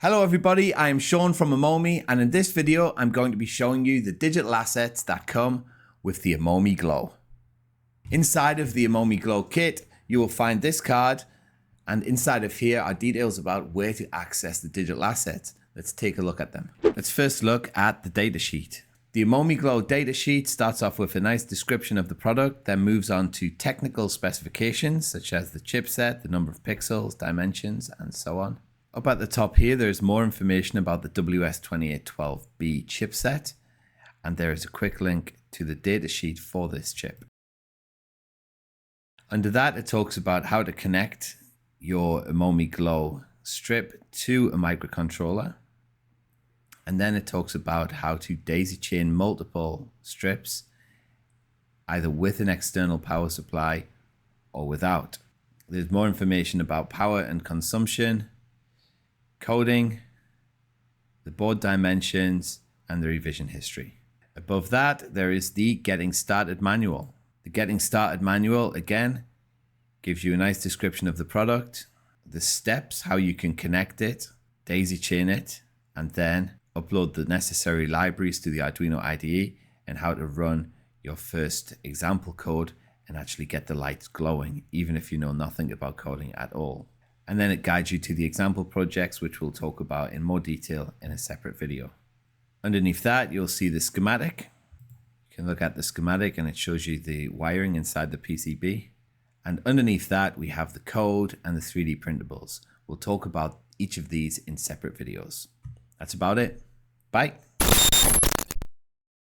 Hello everybody, I am Sean from Amomii, and in this video I'm going to be showing you the digital assets that come with the Amomii Glow. Inside of the Amomii Glow kit you will find this card, and inside of here are details about where to access the digital assets. Let's take a look at them. Let's first look at the datasheet. The Amomii Glow datasheet starts off with a nice description of the product, then moves on to technical specifications such as the chipset, the number of pixels, dimensions, and so on. Up at the top here, there's more information about the WS2812B chipset, and there is a quick link to the datasheet for this chip. Under that, it talks about how to connect your Amomii Glow strip to a microcontroller. And then it talks about how to daisy chain multiple strips, either with an external power supply or without. There's more information about power and consumption, coding, the board dimensions, and the revision history. Above that, there is the Getting Started manual. The Getting Started manual, again, gives you a nice description of the product, the steps, how you can connect it, daisy chain it, and then upload the necessary libraries to the Arduino IDE, and how to run your first example code and actually get the lights glowing, even if you know nothing about coding at all. And then it guides you to the example projects, which we'll talk about in more detail in a separate video. Underneath that, you'll see the schematic. You can look at the schematic and it shows you the wiring inside the PCB. And underneath that, we have the code and the 3D printables. We'll talk about each of these in separate videos. That's about it. Bye.